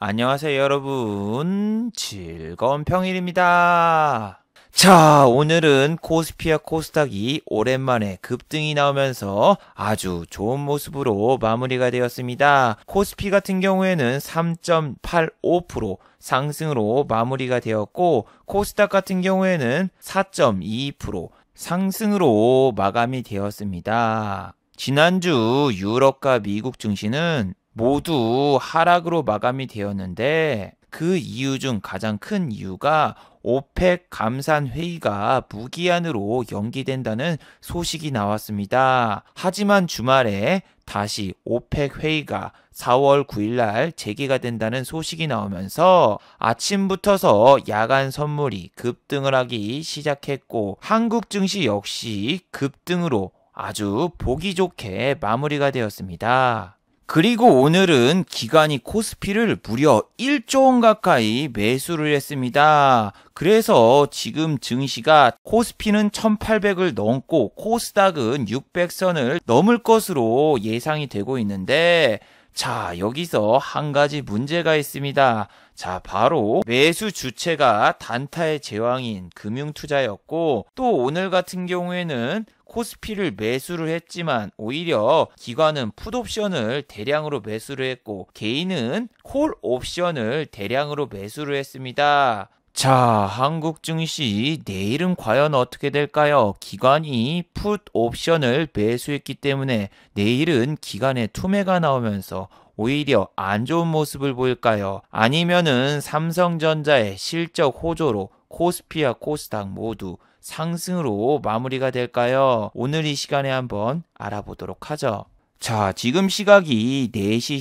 안녕하세요, 여러분. 즐거운 평일입니다. 자, 오늘은 코스피와 코스닥이 오랜만에 급등이 나오면서 아주 좋은 모습으로 마무리가 되었습니다. 코스피 같은 경우에는 3.85% 상승으로 마무리가 되었고, 코스닥 같은 경우에는 4.22% 상승으로 마감이 되었습니다. 지난주 유럽과 미국 증시는 모두 하락으로 마감이 되었는데, 그 이유 중 가장 큰 이유가 오펙 감산 회의가 무기한으로 연기된다는 소식이 나왔습니다. 하지만 주말에 다시 오펙 회의가 4월 9일 날 재개가 된다는 소식이 나오면서 아침부터서 야간 선물이 급등을 하기 시작했고, 한국 증시 역시 급등으로 아주 보기 좋게 마무리가 되었습니다. 그리고 오늘은 기관이 코스피를 무려 1조 원 가까이 매수를 했습니다. 그래서 지금 증시가 코스피는 1800을 넘고 코스닥은 600선을 넘을 것으로 예상이 되고 있는데, 자, 여기서 한 가지 문제가 있습니다. 자, 바로 매수 주체가 단타의 제왕인 금융투자였고, 또 오늘 같은 경우에는 코스피를 매수를 했지만 오히려 기관은 풋옵션을 대량으로 매수를 했고, 개인은 콜옵션을 대량으로 매수를 했습니다. 자, 한국 증시 내일은 과연 어떻게 될까요? 기관이 풋 옵션을 매수했기 때문에 내일은 기관의 투매가 나오면서 오히려 안 좋은 모습을 보일까요? 아니면은 삼성전자의 실적 호조로 코스피와 코스닥 모두 상승으로 마무리가 될까요? 오늘 이 시간에 한번 알아보도록 하죠. 자, 지금 시각이 4시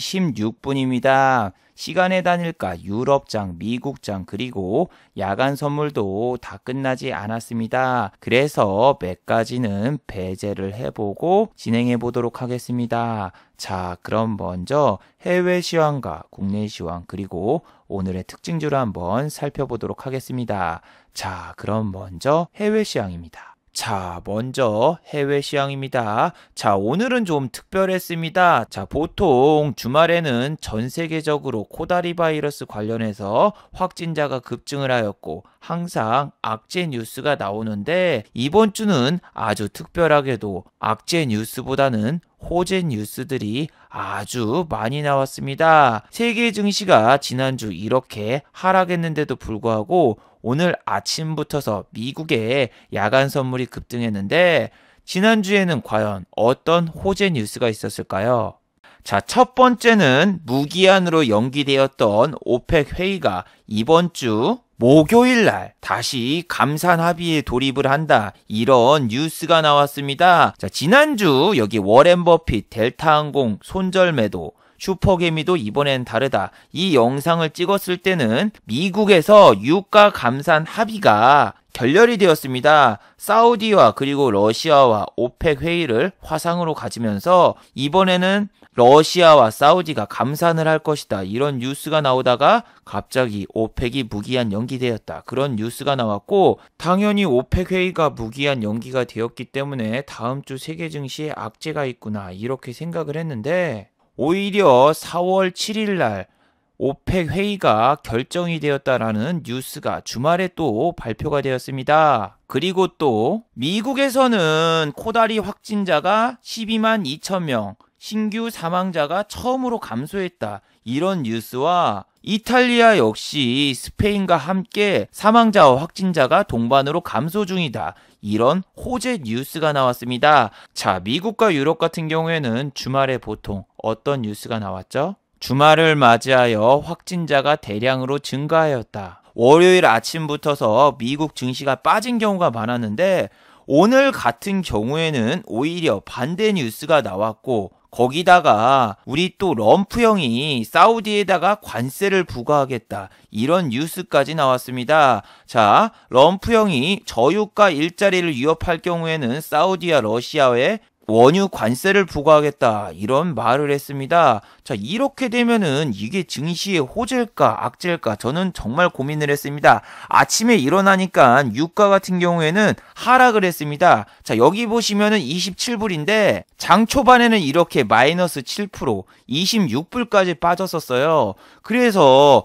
16분입니다. 시간의 단일가 유럽장, 미국장, 그리고 야간 선물도 다 끝나지 않았습니다. 그래서 몇 가지는 배제를 해보고 진행해 보도록 하겠습니다. 자, 그럼 먼저 해외 시황과 국내 시황, 그리고 오늘의 특징주를 한번 살펴보도록 하겠습니다. 자, 그럼 먼저 해외 시황입니다. 자, 먼저 해외 시황입니다. 자, 오늘은 좀 특별했습니다. 자, 보통 주말에는 전 세계적으로 코다리 바이러스 관련해서 확진자가 급증을 하였고 항상 악재 뉴스가 나오는데, 이번 주는 아주 특별하게도 악재 뉴스보다는 호재 뉴스들이 아주 많이 나왔습니다. 세계 증시가 지난주 이렇게 하락했는데도 불구하고 오늘 아침부터서 미국의 야간 선물이 급등했는데, 지난주에는 과연 어떤 호재 뉴스가 있었을까요? 자, 첫 번째는 무기한으로 연기되었던 오펙 회의가 이번 주 목요일 날 다시 감산 합의에 돌입을 한다, 이런 뉴스가 나왔습니다. 자, 지난주 여기 워렌 버핏 델타항공 손절매도, 슈퍼개미도 이번엔 다르다, 이 영상을 찍었을 때는 미국에서 유가 감산 합의가 결렬이 되었습니다. 사우디와 그리고 러시아와 오펙 회의를 화상으로 가지면서 이번에는 러시아와 사우디가 감산을 할 것이다, 이런 뉴스가 나오다가 갑자기 오펙이 무기한 연기되었다, 그런 뉴스가 나왔고, 당연히 오펙 회의가 무기한 연기가 되었기 때문에 다음 주 세계 증시에 악재가 있구나, 이렇게 생각을 했는데, 오히려 4월 7일 날 오펙 회의가 결정이 되었다라는 뉴스가 주말에 또 발표가 되었습니다. 그리고 또 미국에서는 코다리 확진자가 12만 2천 명, 신규 사망자가 처음으로 감소했다, 이런 뉴스와 이탈리아 역시 스페인과 함께 사망자와 확진자가 동반으로 감소 중이다, 이런 호재 뉴스가 나왔습니다. 자, 미국과 유럽 같은 경우에는 주말에 보통 어떤 뉴스가 나왔죠? 주말을 맞이하여 확진자가 대량으로 증가하였다. 월요일 아침부터서 미국 증시가 빠진 경우가 많았는데, 오늘 같은 경우에는 오히려 반대 뉴스가 나왔고, 거기다가 우리 또 럼프 형이 사우디에다가 관세를 부과하겠다, 이런 뉴스까지 나왔습니다. 자, 럼프 형이 저유가 일자리를 위협할 경우에는 사우디와 러시아에 원유 관세를 부과하겠다 이런 말을 했습니다. 자, 이렇게 되면은 이게 증시의 호재일까 악재일까 저는 정말 고민을 했습니다. 아침에 일어나니까 유가 같은 경우에는 하락을 했습니다. 자, 여기 보시면은 27불인데 장 초반에는 이렇게 마이너스 7%, 26불까지 빠졌었어요. 그래서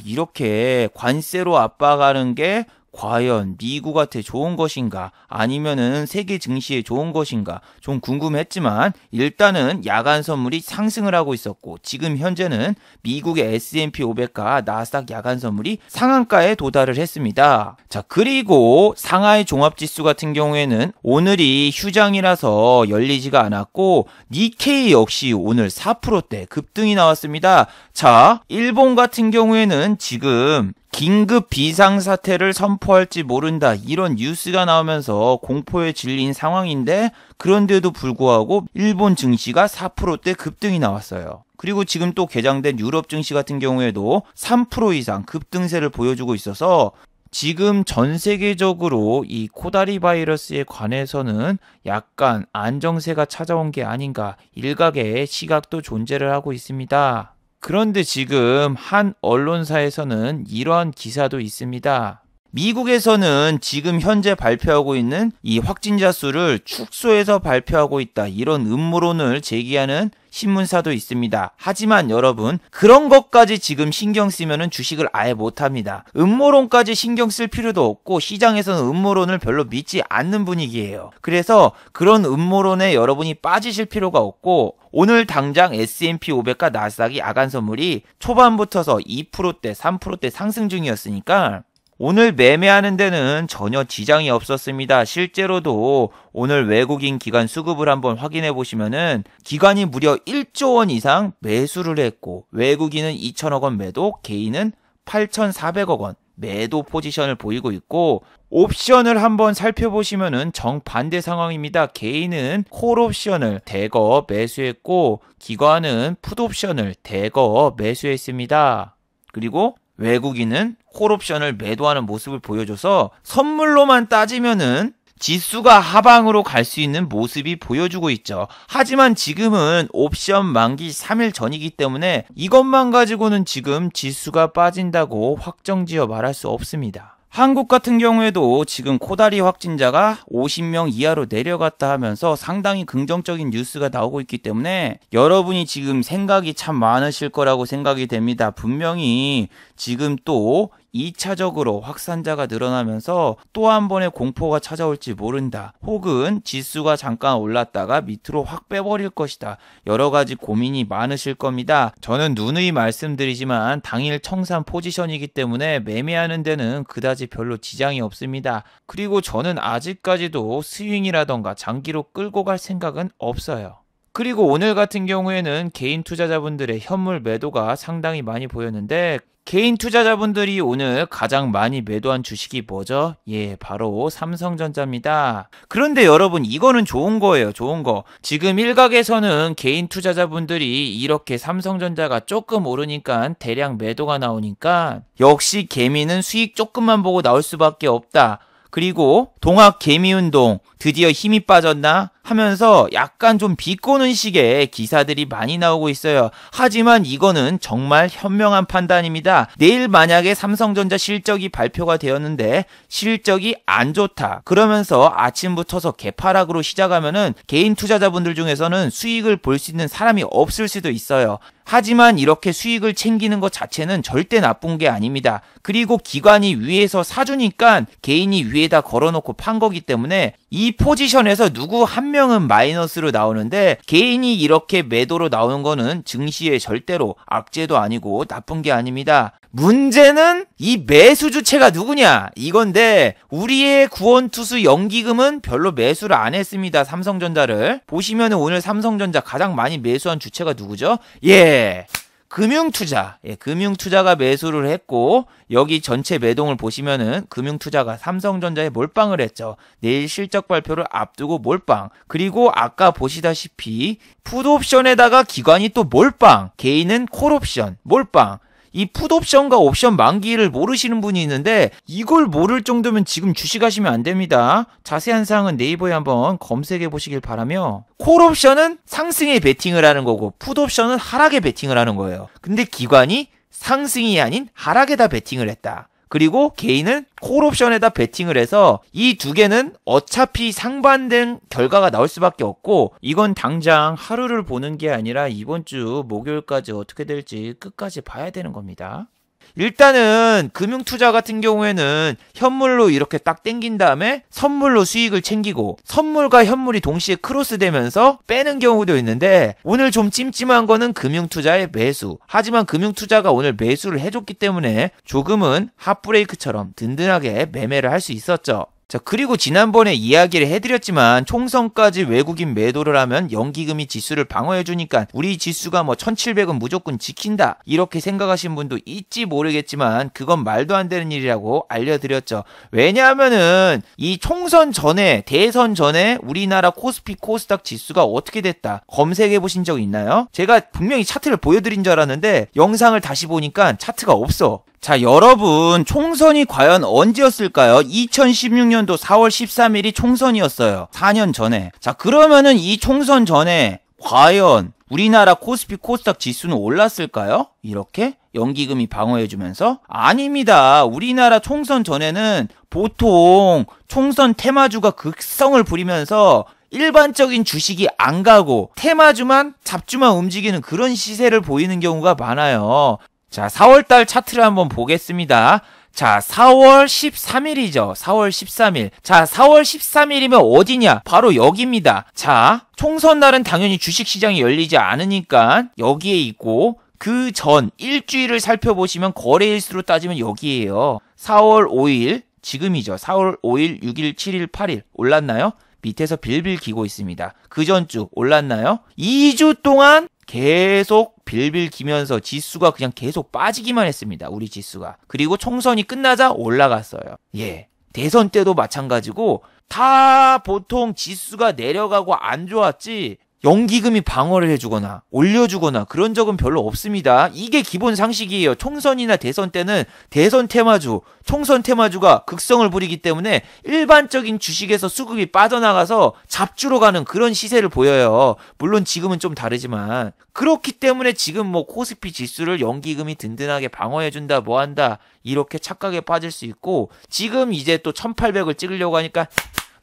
이렇게 관세로 압박하는 게 과연 미국한테 좋은 것인가 아니면은 세계 증시에 좋은 것인가 좀 궁금했지만 일단은 야간 선물이 상승을 하고 있었고 지금 현재는 미국의 S&P 500과 나스닥 야간 선물이 상한가에 도달을 했습니다. 자, 그리고 상하이 종합지수 같은 경우에는 오늘이 휴장이라서 열리지가 않았고 니케이 역시 오늘 4%대 급등이 나왔습니다. 자, 일본 같은 경우에는 지금 긴급 비상사태를 선포할지 모른다 이런 뉴스가 나오면서 공포에 질린 상황인데 그런데도 불구하고 일본 증시가 4%대 급등이 나왔어요. 그리고 지금 또 개장된 유럽 증시 같은 경우에도 3% 이상 급등세를 보여주고 있어서 지금 전 세계적으로 이 코다리 바이러스에 관해서는 약간 안정세가 찾아온 게 아닌가 일각의 시각도 존재를 하고 있습니다. 그런데 지금 한 언론사에서는 이러한 기사도 있습니다. 미국에서는 지금 현재 발표하고 있는 이 확진자 수를 축소해서 발표하고 있다. 이런 음모론을 제기하는 신문사도 있습니다. 하지만 여러분 그런 것까지 지금 신경 쓰면은 주식을 아예 못합니다. 음모론까지 신경 쓸 필요도 없고 시장에서는 음모론을 별로 믿지 않는 분위기예요. 그래서 그런 음모론에 여러분이 빠지실 필요가 없고 오늘 당장 S&P 500과 나스닥이 야간 선물이 초반부터서 2%대 3%대 상승 중이었으니까 오늘 매매하는 데는 전혀 지장이 없었습니다. 실제로도 오늘 외국인 기관 수급을 한번 확인해 보시면은 기관이 무려 1조 원 이상 매수를 했고 외국인은 2천억 원 매도, 개인은 8,400억 원 매도 포지션을 보이고 있고 옵션을 한번 살펴보시면은 정반대 상황입니다. 개인은 콜옵션을 대거 매수했고 기관은 풋옵션을 대거 매수했습니다. 그리고 외국인은 콜옵션을 매도하는 모습을 보여줘서 선물로만 따지면은 지수가 하방으로 갈 수 있는 모습이 보여주고 있죠. 하지만 지금은 옵션 만기 3일 전이기 때문에 이것만 가지고는 지금 지수가 빠진다고 확정지어 말할 수 없습니다. 한국 같은 경우에도 지금 코다리 확진자가 50명 이하로 내려갔다 하면서 상당히 긍정적인 뉴스가 나오고 있기 때문에 여러분이 지금 생각이 참 많으실 거라고 생각이 됩니다. 분명히 지금 또 2차적으로 확산자가 늘어나면서 또 한 번의 공포가 찾아올지 모른다. 혹은 지수가 잠깐 올랐다가 밑으로 확 빼버릴 것이다. 여러 가지 고민이 많으실 겁니다. 저는 누누이 말씀드리지만 당일 청산 포지션이기 때문에 매매하는 데는 그다지 별로 지장이 없습니다. 그리고 저는 아직까지도 스윙이라던가 장기로 끌고 갈 생각은 없어요. 그리고 오늘 같은 경우에는 개인 투자자분들의 현물 매도가 상당히 많이 보였는데 개인 투자자분들이 오늘 가장 많이 매도한 주식이 뭐죠? 예, 바로 삼성전자입니다. 그런데 여러분 이거는 좋은 거예요. 좋은 거. 지금 일각에서는 개인 투자자분들이 이렇게 삼성전자가 조금 오르니까 대량 매도가 나오니까 역시 개미는 수익 조금만 보고 나올 수밖에 없다. 그리고 동학 개미운동 드디어 힘이 빠졌나 하면서 약간 좀 비꼬는 식의 기사들이 많이 나오고 있어요. 하지만 이거는 정말 현명한 판단입니다. 내일 만약에 삼성전자 실적이 발표가 되었는데 실적이 안 좋다. 그러면서 아침부터서 개파락으로 시작하면은 개인 투자자분들 중에서는 수익을 볼 수 있는 사람이 없을 수도 있어요. 하지만 이렇게 수익을 챙기는 것 자체는 절대 나쁜 게 아닙니다. 그리고 기관이 위에서 사주니까 개인이 위에다 걸어놓고 판 거기 때문에 이 포지션에서 누구 한 명은 마이너스로 나오는데 개인이 이렇게 매도로 나오는 거는 증시에 절대로 악재도 아니고 나쁜 게 아닙니다. 문제는 이 매수 주체가 누구냐 이건데 우리의 구원투수 연기금은 별로 매수를 안 했습니다. 삼성전자를 보시면 오늘 삼성전자 가장 많이 매수한 주체가 누구죠? 예, 금융투자. 예, 금융투자가 매수를 했고 여기 전체 매동을 보시면은 금융투자가 삼성전자에 몰빵을 했죠. 내일 실적 발표를 앞두고 몰빵. 그리고 아까 보시다시피 풋옵션에다가 기관이 또 몰빵. 개인은 콜옵션 몰빵. 이 풋옵션과 옵션 만기를 모르시는 분이 있는데 이걸 모를 정도면 지금 주식하시면 안 됩니다. 자세한 사항은 네이버에 한번 검색해 보시길 바라며, 콜옵션은 상승에 베팅을 하는 거고 풋옵션은 하락에 베팅을 하는 거예요. 근데 기관이 상승이 아닌 하락에다 베팅을 했다. 그리고 개인은 콜옵션에다 베팅을 해서 이 두 개는 어차피 상반된 결과가 나올 수밖에 없고, 이건 당장 하루를 보는 게 아니라 이번 주 목요일까지 어떻게 될지 끝까지 봐야 되는 겁니다. 일단은 금융투자 같은 경우에는 현물로 이렇게 딱 땡긴 다음에 선물로 수익을 챙기고 선물과 현물이 동시에 크로스되면서 빼는 경우도 있는데, 오늘 좀 찜찜한 거는 금융투자의 매수. 하지만 금융투자가 오늘 매수를 해줬기 때문에 조금은 핫브레이크처럼 든든하게 매매를 할 수 있었죠. 자, 그리고 지난번에 이야기를 해드렸지만 총선까지 외국인 매도를 하면 연기금이 지수를 방어해주니까 우리 지수가 뭐 1700은 무조건 지킨다 이렇게 생각하시는 분도 있지 모르겠지만 그건 말도 안 되는 일이라고 알려드렸죠. 왜냐하면은 이 총선 전에, 대선 전에 우리나라 코스피 코스닥 지수가 어떻게 됐다 검색해 보신 적 있나요? 제가 분명히 차트를 보여드린 줄 알았는데 영상을 다시 보니까 차트가 없어. 자, 여러분, 총선이 과연 언제였을까요? 2016년도 4월 13일이 총선이었어요. 4년 전에. 자, 그러면은 이 총선 전에 과연 우리나라 코스피 코스닥 지수는 올랐을까요? 이렇게 연기금이 방어해주면서? 아닙니다. 우리나라 총선 전에는 보통 총선 테마주가 극성을 부리면서 일반적인 주식이 안 가고 테마주만, 잡주만 움직이는 그런 시세를 보이는 경우가 많아요. 자, 4월달 차트를 한번 보겠습니다. 자, 4월 13일이죠. 4월 13일. 자, 4월 13일이면 어디냐? 바로 여기입니다. 자, 총선 날은 당연히 주식시장이 열리지 않으니까 여기에 있고, 그 전 일주일을 살펴보시면 거래일수로 따지면 여기에요. 4월 5일, 지금이죠. 4월 5일, 6일, 7일, 8일 올랐나요? 밑에서 빌빌 기고 있습니다. 그 전주 올랐나요? 2주 동안 계속 빌빌 기면서 지수가 그냥 계속 빠지기만 했습니다. 우리 지수가. 그리고 총선이 끝나자 올라갔어요. 예. 대선 때도 마찬가지고 다 보통 지수가 내려가고 안 좋았지 연기금이 방어를 해주거나 올려주거나 그런 적은 별로 없습니다. 이게 기본 상식이에요. 총선이나 대선 때는 대선 테마주, 총선 테마주가 극성을 부리기 때문에 일반적인 주식에서 수급이 빠져나가서 잡주로 가는 그런 시세를 보여요. 물론 지금은 좀 다르지만. 그렇기 때문에 지금 뭐 코스피 지수를 연기금이 든든하게 방어해준다 뭐한다 이렇게 착각에 빠질 수 있고, 지금 이제 또 1800을 찍으려고 하니까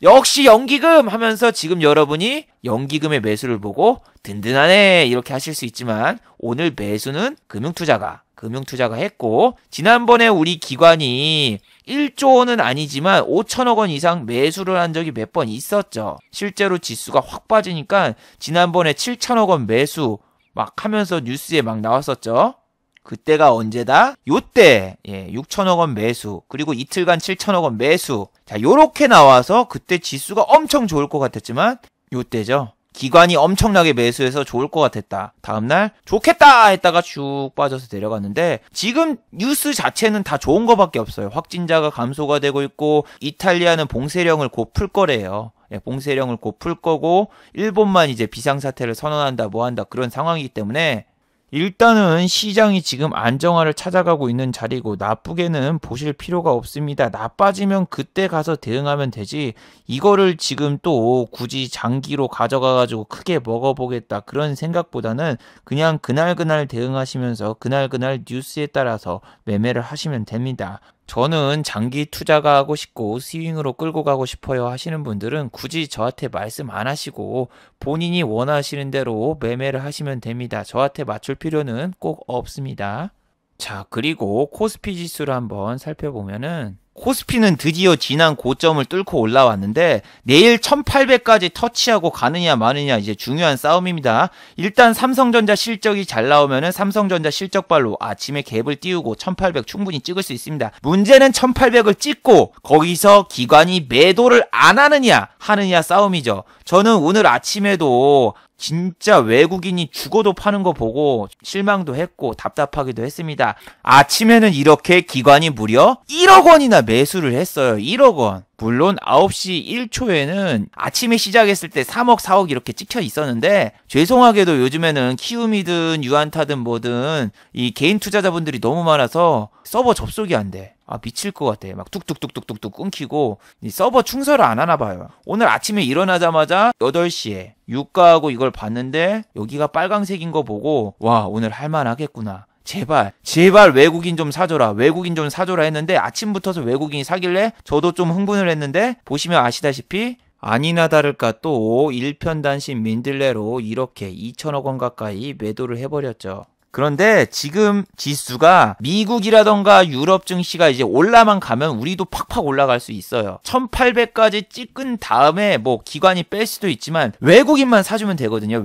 역시 연기금 하면서 지금 여러분이 연기금의 매수를 보고 든든하네 이렇게 하실 수 있지만, 오늘 매수는 금융투자가 했고, 지난번에 우리 기관이 1조 원은 아니지만 5천억 원 이상 매수를 한 적이 몇 번 있었죠. 실제로 지수가 확 빠지니까 지난번에 7천억 원 매수 막 하면서 뉴스에 막 나왔었죠. 그때가 언제다? 요때 6천억 원 매수, 그리고 이틀간 7천억 원 매수. 자, 요렇게 나와서 그때 지수가 엄청 좋을 것 같았지만 요때죠. 기관이 엄청나게 매수해서 좋을 것 같았다. 다음날 좋겠다 했다가 쭉 빠져서 내려갔는데, 지금 뉴스 자체는 다 좋은 거밖에 없어요. 확진자가 감소가 되고 있고, 이탈리아는 봉쇄령을 곧 풀 거래요. 봉쇄령을 곧 풀 거고, 일본만 이제 비상사태를 선언한다 뭐한다 그런 상황이기 때문에 일단은 시장이 지금 안정화를 찾아가고 있는 자리고, 나쁘게는 보실 필요가 없습니다. 나빠지면 그때 가서 대응하면 되지, 이거를 지금 또 굳이 장기로 가져가가지고 크게 먹어보겠다 그런 생각보다는 그냥 그날그날 대응하시면서 그날그날 뉴스에 따라서 매매를 하시면 됩니다. 저는 장기 투자가 하고 싶고 스윙으로 끌고 가고 싶어요 하시는 분들은 굳이 저한테 말씀 안 하시고 본인이 원하시는 대로 매매를 하시면 됩니다. 저한테 맞출 필요는 꼭 없습니다. 자, 그리고 코스피 지수를 한번 살펴보면은, 코스피는 드디어 지난 고점을 뚫고 올라왔는데 내일 1800까지 터치하고 가느냐 마느냐 이제 중요한 싸움입니다. 일단 삼성전자 실적이 잘 나오면은 삼성전자 실적발로 아침에 갭을 띄우고 1800 충분히 찍을 수 있습니다. 문제는 1800을 찍고 거기서 기관이 매도를 안 하느냐 싸움이죠. 저는 오늘 아침에도 진짜 외국인이 죽어도 파는 거 보고 실망도 했고 답답하기도 했습니다. 아침에는 이렇게 기관이 무려 1억 원이나 매수를 했어요. 1억 원. 물론 9시 1초에는 아침에 시작했을 때 3억 4억 이렇게 찍혀 있었는데 죄송하게도 요즘에는 키움이든 유안타든 뭐든 이 개인 투자자분들이 너무 많아서 서버 접속이 안 돼. 아, 미칠 것 같아. 막 뚝뚝뚝뚝뚝뚝 끊기고 이 서버 충서를 안 하나 봐요. 오늘 아침에 일어나자마자 8시에 유가하고 이걸 봤는데 여기가 빨강색인 거 보고 와, 오늘 할만하겠구나. 제발 외국인 좀 사줘라. 외국인 좀 사줘라 했는데 아침부터서 외국인이 사길래 저도 좀 흥분을 했는데 보시면 아시다시피 아니나 다를까 또 일편단심 민들레로 이렇게 2천억 원 가까이 매도를 해버렸죠. 그런데 지금 지수가 미국이라던가 유럽 증시가 이제 올라만 가면 우리도 팍팍 올라갈 수 있어요. 1800까지 찍은 다음에 뭐 기관이 뺄 수도 있지만 외국인만 사주면 되거든요.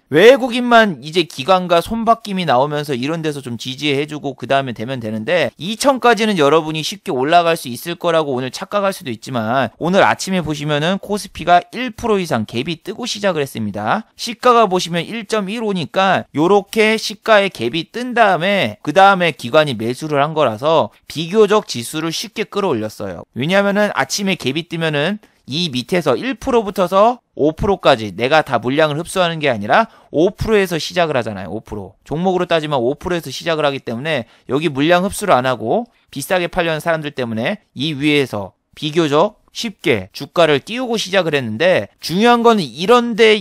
외국인만 이제 기관과 손바뀜이 나오면서 이런 데서 좀 지지해주고 그 다음에 되면 되는데 2000까지는 여러분이 쉽게 올라갈 수 있을 거라고 오늘 착각할 수도 있지만 오늘 아침에 보시면은 코스피가 1% 이상 갭이 뜨고 시작을 했습니다. 시가가 보시면 1.15니까 요렇게 시가의 갭이 뜬 다음에 그 다음에 기관이 매수를 한 거라서 비교적 지수를 쉽게 끌어올렸어요. 왜냐면은 아침에 갭이 뜨면은 이 밑에서 1%부터서 5%까지 내가 다 물량을 흡수하는 게 아니라 5%에서 시작을 하잖아요. 5%. 종목으로 따지면 5%에서 시작을 하기 때문에 여기 물량 흡수를 안 하고 비싸게 팔려는 사람들 때문에 이 위에서 비교적 쉽게 주가를 띄우고 시작을 했는데 중요한 거는 이런데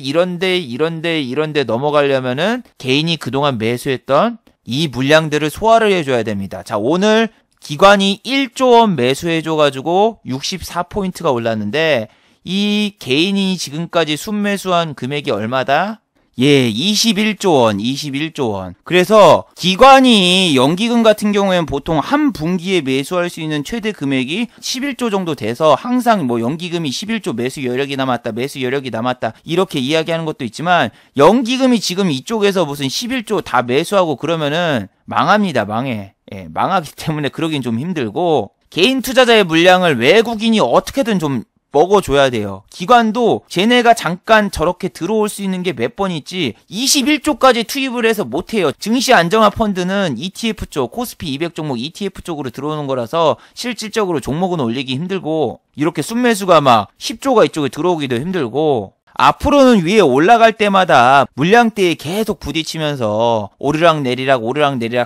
넘어가려면은 개인이 그동안 매수했던 이 물량들을 소화를 해줘야 됩니다. 자, 오늘 기관이 1조 원 매수해줘가지고 64포인트가 올랐는데 이 개인이 지금까지 순매수한 금액이 얼마다? 예, 21조 원. 그래서 기관이 연기금 같은 경우에는 보통 한 분기에 매수할 수 있는 최대 금액이 11조 정도 돼서 항상 뭐 연기금이 11조 매수 여력이 남았다 이렇게 이야기하는 것도 있지만 연기금이 지금 이쪽에서 무슨 11조 다 매수하고 그러면은 망합니다. 망해. 예, 망하기 때문에 그러긴 좀 힘들고 개인 투자자의 물량을 외국인이 어떻게든 좀 먹어줘야 돼요. 기관도 쟤네가 잠깐 저렇게 들어올 수 있는 게 몇 번 있지 21조까지 투입을 해서 못해요. 증시 안정화 펀드는 ETF 쪽 코스피 200 종목 ETF 쪽으로 들어오는 거라서 실질적으로 종목은 올리기 힘들고 이렇게 순매수가 막 10조가 이쪽에 들어오기도 힘들고 앞으로는 위에 올라갈 때마다 물량대에 계속 부딪히면서 오르락내리락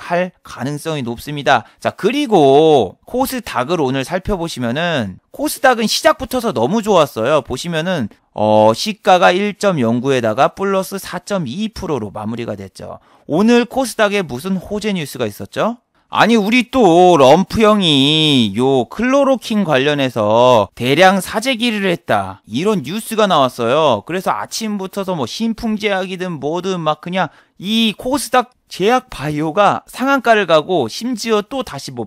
할 가능성이 높습니다. 자, 그리고 코스닥을 오늘 살펴보시면은 코스닥은 시작부터서 너무 좋았어요. 보시면은 시가가 1.09에다가 플러스 4.22%로 마무리가 됐죠. 오늘 코스닥에 무슨 호재 뉴스가 있었죠? 아니 우리 또 럼프 형이 요 클로로킨 관련해서 대량 사재기를 했다 이런 뉴스가 나왔어요. 그래서 아침부터서 뭐 신풍제약이든 뭐든 막 그냥 이 코스닥 제약 바이오가 상한가를 가고 심지어 또 다시 뭐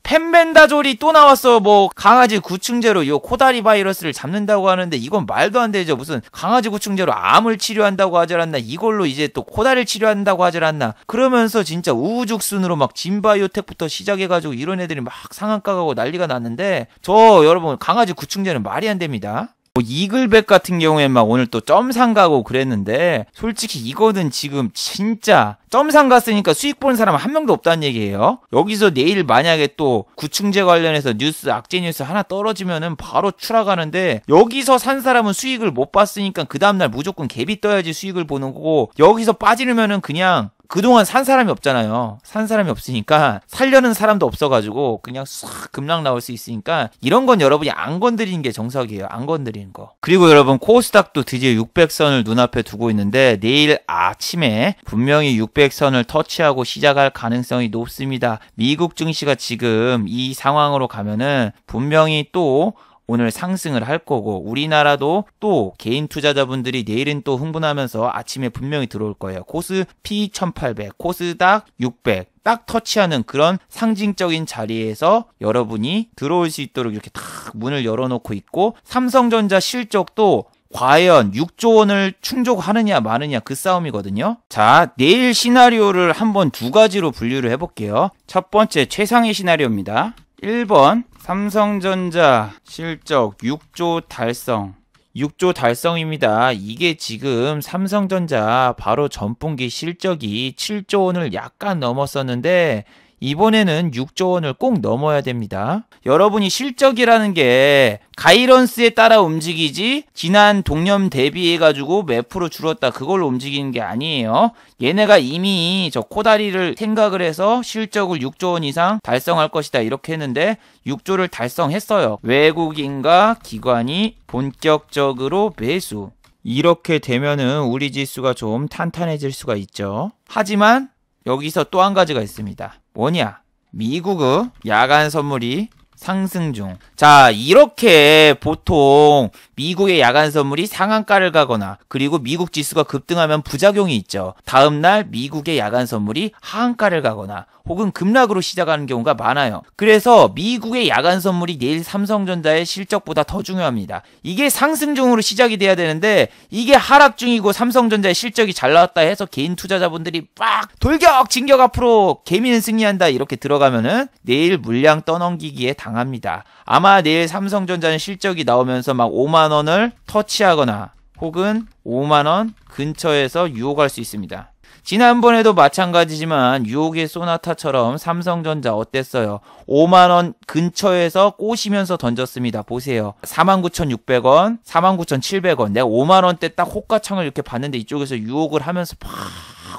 펜벤다졸이 또 나왔어. 뭐 강아지 구충제로 요 코다리 바이러스를 잡는다고 하는데 이건 말도 안 되죠. 무슨 강아지 구충제로 암을 치료한다고 하질 않나. 이걸로 이제 또 코다리를 치료한다고 하질 않나. 그러면서 진짜 우후죽순으로 막 진바이오텍부터 시작해가지고 이런 애들이 막 상한가 가고 난리가 났는데 저 여러분 강아지 구충제는 말이 안 됩니다. 이글백 같은 경우에 막 오늘 또 점상 가고 그랬는데 솔직히 이거는 지금 진짜 점상 갔으니까 수익 보는 사람 한 명도 없다는 얘기예요. 여기서 내일 만약에 또 구충제 관련해서 뉴스 악재 뉴스 하나 떨어지면은 바로 추락하는데 여기서 산 사람은 수익을 못 봤으니까 그 다음날 무조건 갭이 떠야지 수익을 보는 거고 여기서 빠지려면은 그냥 그동안 산 사람이 없잖아요. 산 사람이 없으니까 살려는 사람도 없어가지고 그냥 싹 급락 나올 수 있으니까 이런 건 여러분이 안 건드리는 게 정석이에요. 안 건드리는 거. 그리고 여러분 코스닥도 드디어 600선을 눈앞에 두고 있는데 내일 아침에 분명히 600선을 터치하고 시작할 가능성이 높습니다. 미국 증시가 지금 이 상황으로 가면은 분명히 또 오늘 상승을 할 거고 우리나라도 또 개인 투자자분들이 내일은 또 흥분하면서 아침에 분명히 들어올 거예요. 코스피 1800, 코스닥 600 딱 터치하는 그런 상징적인 자리에서 여러분이 들어올 수 있도록 이렇게 딱 문을 열어놓고 있고 삼성전자 실적도 과연 6조 원을 충족하느냐 마느냐 그 싸움이거든요. 자, 내일 시나리오를 한번 두 가지로 분류를 해볼게요. 첫 번째 최상의 시나리오입니다. 1번 삼성전자 실적 6조 달성. 6조 달성입니다. 이게 지금 삼성전자 바로 전분기 실적이 7조 원을 약간 넘었었는데 이번에는 6조 원을 꼭 넘어야 됩니다. 여러분이 실적이라는 게 가이런스에 따라 움직이지 지난 동년 대비해가지고 몇 프로 줄었다 그걸로 움직이는 게 아니에요. 얘네가 이미 저 코다리를 생각을 해서 실적을 6조 원 이상 달성할 것이다 이렇게 했는데 6조를 달성했어요. 외국인과 기관이 본격적으로 매수. 이렇게 되면은 우리 지수가 좀 탄탄해질 수가 있죠. 하지만 여기서 또 한 가지가 있습니다. 뭐냐? 미국의 야간 선물이 상승 중. 자, 이렇게 보통 미국의 야간 선물이 상한가를 가거나 그리고 미국 지수가 급등하면 부작용이 있죠. 다음날 미국의 야간 선물이 하한가를 가거나 혹은 급락으로 시작하는 경우가 많아요. 그래서 미국의 야간 선물이 내일 삼성전자의 실적보다 더 중요합니다. 이게 상승 중으로 시작이 돼야 되는데 이게 하락 중이고 삼성전자의 실적이 잘 나왔다 해서 개인 투자자분들이 빡 돌격 진격 앞으로 개미는 승리한다 이렇게 들어가면은 내일 물량 떠넘기기에 당합니다. 아마 내일 삼성전자는 실적이 나오면서 막 5만 원을 터치하거나 혹은 5만 원 근처에서 유혹할 수 있습니다. 지난번에도 마찬가지지만 유혹의 소나타처럼 삼성전자 어땠어요? 5만원 근처에서 꼬시면서 던졌습니다. 보세요. 49,600원, 49,700원. 내가 5만원대 딱 호가창을 이렇게 봤는데 이쪽에서 유혹을 하면서 팍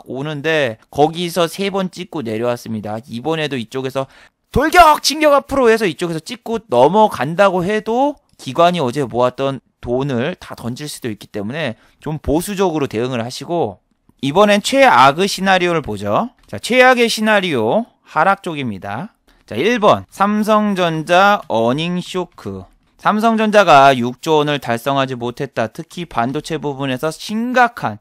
오는데 거기서 3번 찍고 내려왔습니다. 이번에도 이쪽에서 돌격! 진격 앞으로 해서 이쪽에서 찍고 넘어간다고 해도 기관이 어제 모았던 돈을 다 던질 수도 있기 때문에 좀 보수적으로 대응을 하시고 이번엔 최악의 시나리오를 보죠. 자, 최악의 시나리오 하락 쪽입니다. 자, 1번 삼성전자 어닝 쇼크. 삼성전자가 6조 원을 달성하지 못했다. 특히 반도체 부분에서 심각한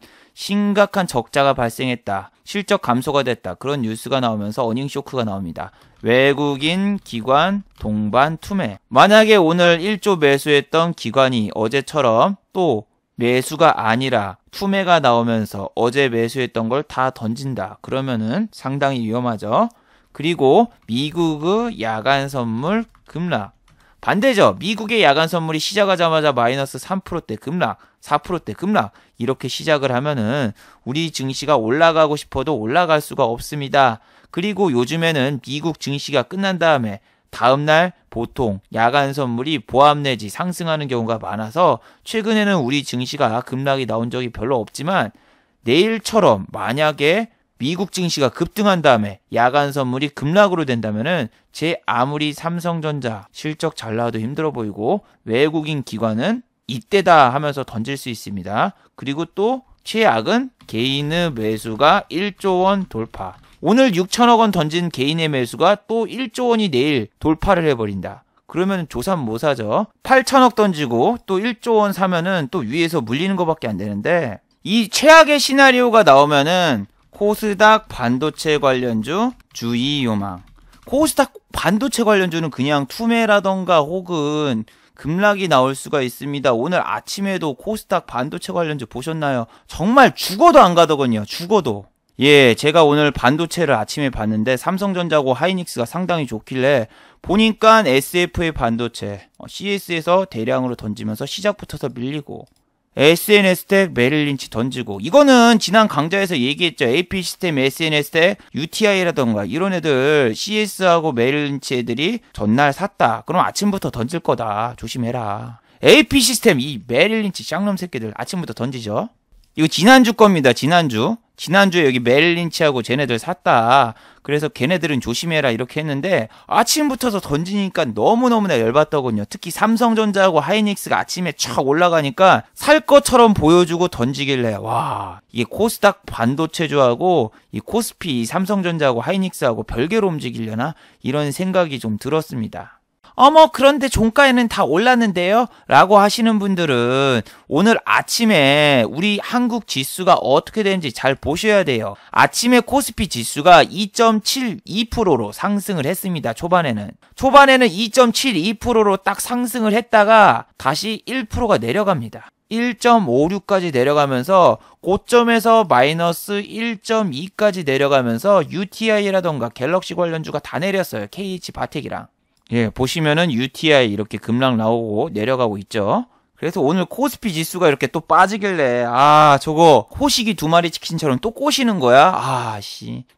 적자가 발생했다. 실적 감소가 됐다. 그런 뉴스가 나오면서 어닝 쇼크가 나옵니다. 외국인 기관 동반 투매. 만약에 오늘 1조 매수했던 기관이 어제처럼 또 매수가 아니라 투매가 나오면서 어제 매수했던 걸 다 던진다. 그러면은 상당히 위험하죠. 그리고 미국의 야간 선물 급락. 반대죠. 미국의 야간 선물이 시작하자마자 마이너스 3%대 급락, 4%대 급락 이렇게 시작을 하면은 우리 증시가 올라가고 싶어도 올라갈 수가 없습니다. 그리고 요즘에는 미국 증시가 끝난 다음에 다음날 보통 야간 선물이 보합 내지 상승하는 경우가 많아서 최근에는 우리 증시가 급락이 나온 적이 별로 없지만 내일처럼 만약에 미국 증시가 급등한 다음에 야간 선물이 급락으로 된다면은 제 아무리 삼성전자 실적 잘 나와도 힘들어 보이고 외국인 기관은 이때다 하면서 던질 수 있습니다. 그리고 또 최악은 개인의 매수가 1조 원 돌파. 오늘 6천억 원 던진 개인의 매수가 또 1조 원이 내일 돌파를 해버린다. 그러면 조삼모사죠. 8천억 던지고 또 1조 원 사면은 또 위에서 물리는 것밖에 안 되는데 이 최악의 시나리오가 나오면은 코스닥 반도체 관련주 주의 요망. 코스닥 반도체 관련주는 그냥 투매라던가 혹은 급락이 나올 수가 있습니다. 오늘 아침에도 코스닥 반도체 관련주 보셨나요? 정말 죽어도 안 가더군요. 죽어도. 예, 제가 오늘 반도체를 아침에 봤는데 삼성전자고 하이닉스가 상당히 좋길래 보니까 SF의 반도체 CS에서 대량으로 던지면서 시작부터서 밀리고 SNS텍 메릴린치 던지고 이거는 지난 강좌에서 얘기했죠. AP 시스템, SNS텍, UTI라던가 이런 애들 CS하고 메릴린치 애들이 전날 샀다. 그럼 아침부터 던질 거다. 조심해라. AP 시스템 이 메릴린치 쌍놈 새끼들 아침부터 던지죠. 이거 지난주 겁니다. 지난주에 여기 메릴린치하고 쟤네들 샀다. 그래서 걔네들은 조심해라 이렇게 했는데 아침부터서 던지니까 너무너무나 열받더군요. 특히 삼성전자하고 하이닉스가 아침에 촥 올라가니까 살 것처럼 보여주고 던지길래 와 이게 코스닥 반도체주하고 이 코스피 삼성전자하고 하이닉스하고 별개로 움직이려나 이런 생각이 좀 들었습니다. 어머 그런데 종가에는 다 올랐는데요? 라고 하시는 분들은 오늘 아침에 우리 한국 지수가 어떻게 되는지 잘 보셔야 돼요. 아침에 코스피 지수가 2.72%로 상승을 했습니다. 초반에는 2.72%로 딱 상승을 했다가 다시 1%가 내려갑니다. 1.56까지 내려가면서 고점에서 마이너스 1.2까지 내려가면서 UTI라던가 갤럭시 관련주가 다 내렸어요. KH 바텍이랑. 예, 보시면은 UTI 이렇게 급락 나오고 내려가고 있죠. 그래서 오늘 코스피 지수가 이렇게 또 빠지길래 저거 호식이 2마리 치킨처럼 또 꼬시는 거야?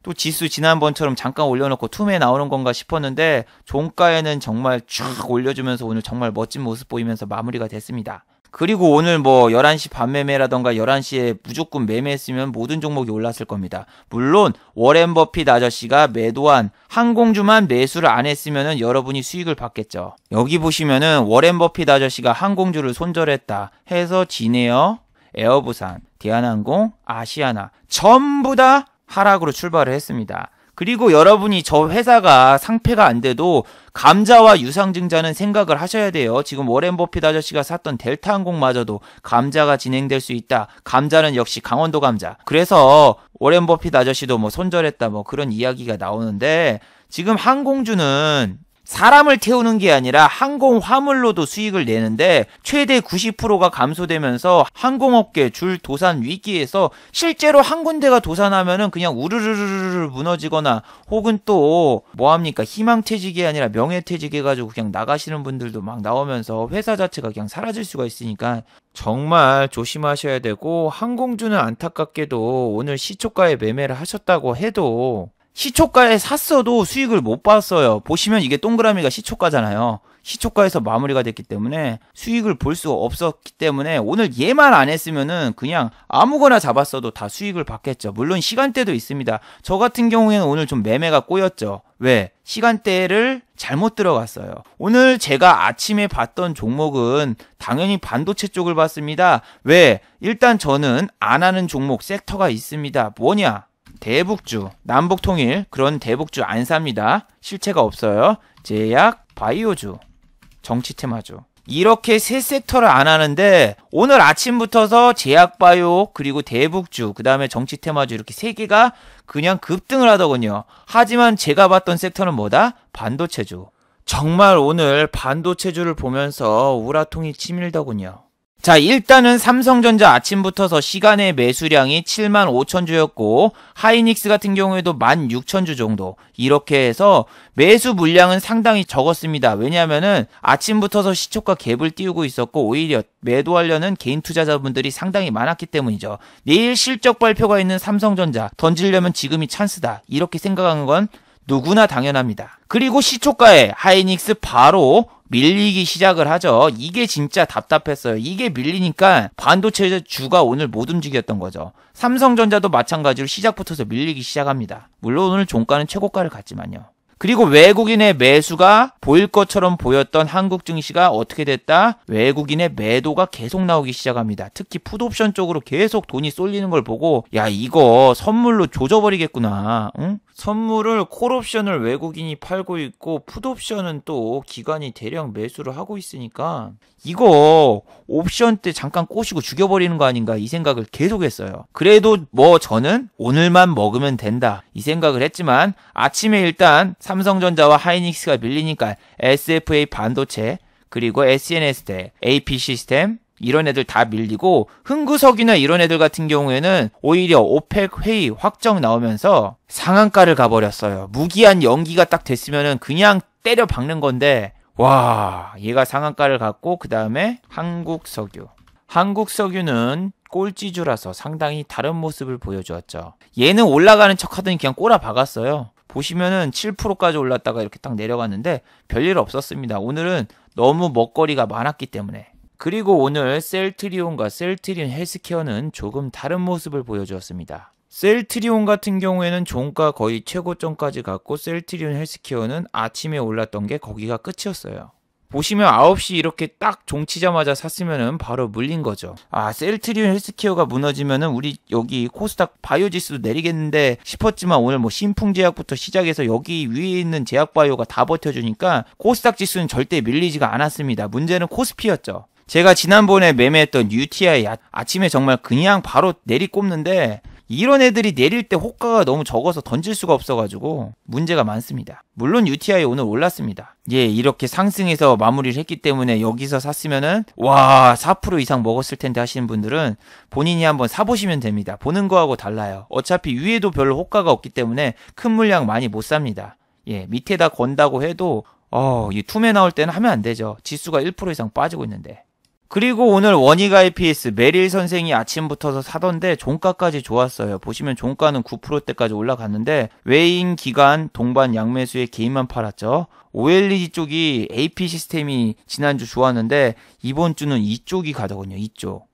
또 지수 지난번처럼 잠깐 올려놓고 툼에 나오는 건가 싶었는데 종가에는 정말 쫙 올려주면서 오늘 정말 멋진 모습 보이면서 마무리가 됐습니다. 그리고 오늘 11시 반 매매라던가 11시에 무조건 매매했으면 모든 종목이 올랐을 겁니다. 물론 워렌 버핏 아저씨가 매도한 항공주만 매수를 안 했으면 여러분이 수익을 받겠죠. 여기 보시면은 워렌 버핏 아저씨가 항공주를 손절했다 해서 진에어, 에어부산, 대한항공, 아시아나 전부 다 하락으로 출발을 했습니다. 그리고 여러분이 저 회사가 상패가 안 돼도 감자와 유상증자는 생각을 하셔야 돼요. 지금 워렌 버핏 아저씨가 샀던 델타항공마저도 감자가 진행될 수 있다. 감자는 역시 강원도 감자. 그래서 워렌 버핏 아저씨도 손절했다 그런 이야기가 나오는데 지금 항공주는 사람을 태우는 게 아니라 항공 화물로도 수익을 내는데 최대 90%가 감소되면서 항공업계 줄 도산 위기에서 실제로 한 군데가 도산하면은 그냥 우르르르르 무너지거나 혹은 또 뭐합니까? 희망퇴직이 아니라 명예퇴직 해가지고 그냥 나가시는 분들도 막 나오면서 회사 자체가 그냥 사라질 수가 있으니까 정말 조심하셔야 되고 항공주는 안타깝게도 오늘 시초가에 매매를 하셨다고 해도 시초가에 샀어도 수익을 못 봤어요. 보시면 이게 동그라미가 시초가잖아요. 시초가에서 마무리가 됐기 때문에 수익을 볼 수 없었기 때문에 오늘 얘만 안 했으면은 그냥 아무거나 잡았어도 다 수익을 받겠죠. 물론 시간대도 있습니다. 저 같은 경우에는 오늘 좀 매매가 꼬였죠. 왜? 시간대를 잘못 들어갔어요. 오늘 제가 아침에 봤던 종목은 당연히 반도체 쪽을 봤습니다. 왜? 일단 저는 안 하는 종목 섹터가 있습니다. 뭐냐? 대북주, 남북통일 그런 대북주 안 삽니다. 실체가 없어요. 제약, 바이오주, 정치테마주 이렇게 세 섹터를 안 하는데 오늘 아침부터서 제약, 바이오 그리고 대북주 그 다음에 정치테마주 이렇게 세 개가 그냥 급등을 하더군요. 하지만 제가 봤던 섹터는 뭐다? 반도체주. 정말 오늘 반도체주를 보면서 우라통이 치밀더군요. 자, 일단은 삼성전자 아침부터서 시간의 매수량이 75,000주였고 하이닉스 같은 경우에도 16,000주 정도 이렇게 해서 매수 물량은 상당히 적었습니다. 왜냐하면은 아침부터서 시초가 갭을 띄우고 있었고 오히려 매도하려는 개인 투자자분들이 상당히 많았기 때문이죠. 내일 실적 발표가 있는 삼성전자 던지려면 지금이 찬스다 이렇게 생각하는 건 누구나 당연합니다. 그리고 시초가에 하이닉스 바로 밀리기 시작을 하죠. 이게 진짜 답답했어요. 이게 밀리니까 반도체 주가 오늘 못 움직였던 거죠. 삼성전자도 마찬가지로 시작부터서 밀리기 시작합니다. 물론 오늘 종가는 최고가를 갔지만요. 그리고 외국인의 매수가 보일 것처럼 보였던 한국 증시가 어떻게 됐다? 외국인의 매도가 계속 나오기 시작합니다. 특히 풋옵션 쪽으로 계속 돈이 쏠리는 걸 보고 야 이거 선물로 조져버리겠구나. 응? 선물을 콜옵션을 외국인이 팔고 있고 풋옵션은 또 기관이 대량 매수를 하고 있으니까 이거 옵션 때 잠깐 꼬시고 죽여버리는 거 아닌가 이 생각을 계속 했어요. 그래도 저는 오늘만 먹으면 된다 이 생각을 했지만 아침에 일단 삼성전자와 하이닉스가 밀리니까 SFA 반도체 그리고 SNS대 AP 시스템 이런 애들 다 밀리고 흥구석이나 이런 애들 같은 경우에는 오히려 오펙 회의 확정 나오면서 상한가를 가버렸어요. 무기한 연기가 딱 됐으면은 그냥 때려 박는 건데 와 얘가 상한가를 갔고 그 다음에 한국석유는 꼴찌주라서 상당히 다른 모습을 보여주었죠. 얘는 올라가는 척하더니 그냥 꼬라 박았어요. 보시면은 7%까지 올랐다가 이렇게 딱 내려갔는데 별일 없었습니다. 오늘은 너무 먹거리가 많았기 때문에. 그리고 오늘 셀트리온과 셀트리온 헬스케어는 조금 다른 모습을 보여주었습니다. 셀트리온 같은 경우에는 종가 거의 최고점까지 갔고 셀트리온 헬스케어는 아침에 올랐던 게 거기가 끝이었어요. 보시면 9시 이렇게 딱 종치자마자 샀으면은 바로 물린 거죠. 셀트리온 헬스케어가 무너지면은 우리 여기 코스닥 바이오 지수도 내리겠는데 싶었지만 오늘 신풍제약부터 시작해서 여기 위에 있는 제약바이오가 다 버텨주니까 코스닥 지수는 절대 밀리지가 않았습니다. 문제는 코스피였죠. 제가 지난번에 매매했던 UTI 아침에 정말 그냥 바로 내리꼽는데 이런 애들이 내릴 때 호가가 너무 적어서 던질 수가 없어가지고 문제가 많습니다. 물론 UTI 오늘 올랐습니다. 이렇게 상승해서 마무리를 했기 때문에 여기서 샀으면은 와 4% 이상 먹었을 텐데 하시는 분들은 본인이 한번 사보시면 됩니다. 보는 거하고 달라요. 어차피 위에도 별로 호가가 없기 때문에 큰 물량 많이 못 삽니다. 밑에다 건다고 해도 이 툼에 나올 때는 하면 안 되죠. 지수가 1% 이상 빠지고 있는데. 그리고 오늘 원익 IPS 메릴 선생이 아침부터 사던데 종가까지 좋았어요. 보시면 종가는 9%대까지 올라갔는데 외인 기간 동반 양매수에 개인만 팔았죠. OLED 쪽이 AP 시스템이 지난주 좋았는데 이번 주는 이쪽이 가더군요. 이쪽.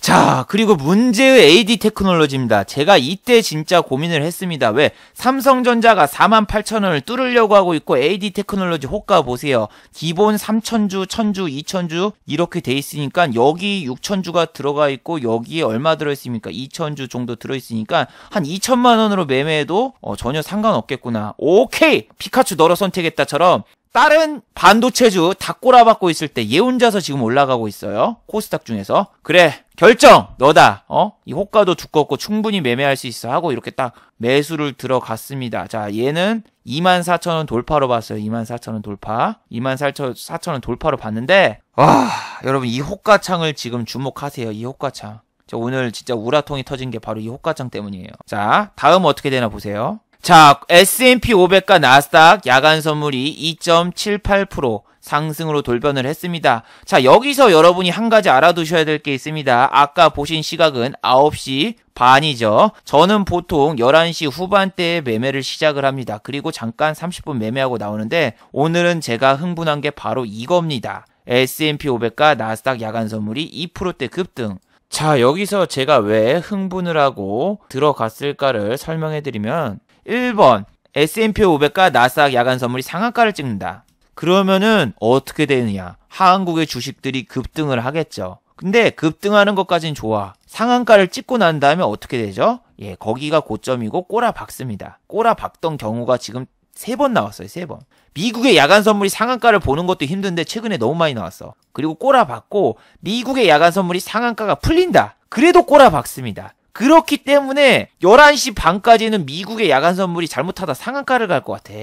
자, 그리고 문제의 AD 테크놀로지입니다. 제가 이때 진짜 고민을 했습니다. 왜? 삼성전자가 48,000원을 뚫으려고 하고 있고 AD 테크놀로지 호가 보세요. 기본 3,000주, 1,000주, 2,000주 이렇게 돼 있으니까 여기 6,000주가 들어가 있고 여기에 얼마 들어있습니까? 2,000주 정도 들어있으니까 한 2천만 원으로 매매해도 전혀 상관없겠구나. 오케이! 피카츄 너로 선택했다처럼 다른 반도체주 다 꼬라박고 있을 때 얘 혼자서 지금 올라가고 있어요. 코스닥 중에서. 그래, 결정! 너다. 이 호가도 두껍고 충분히 매매할 수 있어 하고 이렇게 딱 매수를 들어갔습니다. 자, 얘는 24,000원 돌파로 봤어요. 24,000원 돌파. 24,000원 돌파로 봤는데 와, 여러분 이 호가창을 지금 주목하세요. 이 호가창. 오늘 진짜 우라통이 터진 게 바로 이 호가창 때문이에요. 자, 다음 어떻게 되나 보세요. 자, S&P 500과 나스닥 야간 선물이 2.78% 상승으로 돌변을 했습니다. 자, 여기서 여러분이 한 가지 알아두셔야 될 게 있습니다. 아까 보신 시각은 9시 반이죠. 저는 보통 11시 후반대에 매매를 시작을 합니다. 그리고 잠깐 30분 매매하고 나오는데 오늘은 제가 흥분한 게 바로 이겁니다. S&P 500과 나스닥 야간 선물이 2%대 급등. 자, 여기서 제가 왜 흥분을 하고 들어갔을까를 설명해드리면 1번 S&P 500과 나스닥 야간 선물이 상한가를 찍는다. 그러면은 어떻게 되느냐? 한국의 주식들이 급등을 하겠죠. 근데 급등하는 것까진 좋아. 상한가를 찍고 난 다음에 어떻게 되죠? 예, 거기가 고점이고 꼬라박습니다. 꼬라박던 경우가 지금 3번 나왔어요. 3번. 미국의 야간 선물이 상한가를 보는 것도 힘든데 최근에 너무 많이 나왔어. 그리고 꼬라박고 미국의 야간 선물이 상한가가 풀린다. 그래도 꼬라박습니다. 그렇기 때문에 11시 반까지는 미국의 야간 선물이 잘못하다 상한가를 갈 것 같아.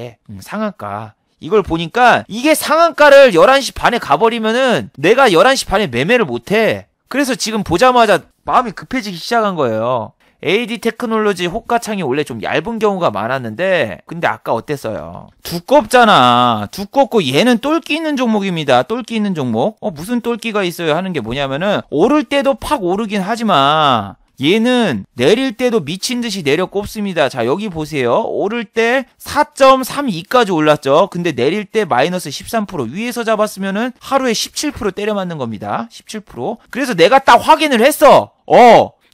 상한가. 이걸 보니까 이게 상한가를 11시 반에 가버리면은 내가 11시 반에 매매를 못해. 그래서 지금 보자마자 마음이 급해지기 시작한 거예요. AD 테크놀로지 호가창이 원래 좀 얇은 경우가 많았는데 근데 아까 어땠어요? 두껍잖아. 두껍고 얘는 똘끼 있는 종목입니다. 똘끼 있는 종목. 무슨 똘끼가 있어요 하는 게 뭐냐면은 오를 때도 팍 오르긴 하지만 얘는 내릴 때도 미친 듯이 내려 꼽습니다. 자, 여기 보세요. 오를 때 4.32까지 올랐죠. 근데 내릴 때 마이너스 13%. 위에서 잡았으면은 하루에 17% 때려 맞는 겁니다. 17%. 그래서 내가 딱 확인을 했어.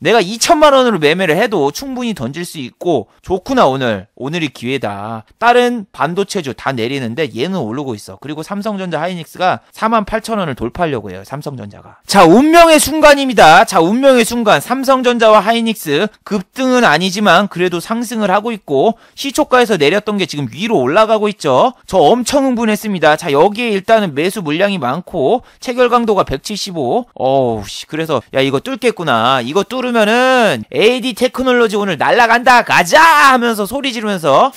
내가 2천만 원으로 매매를 해도 충분히 던질 수 있고 좋구나 오늘이 기회다. 다른 반도체주 다 내리는데 얘는 오르고 있어. 그리고 삼성전자 하이닉스가 48,000원을 돌파하려고 해요. 삼성전자가. 자, 운명의 순간입니다. 자, 운명의 순간 삼성전자와 하이닉스 급등은 아니지만 그래도 상승을 하고 있고 시초가에서 내렸던 게 지금 위로 올라가고 있죠. 저 엄청 흥분했습니다. 자, 여기에 일단은 매수 물량이 많고 체결 강도가 175. 그래서 야 이거 뚫겠구나. 이거 뚫으면은 AD 테크놀로지 오늘 날라간다 가자 하면서 소리 지르면서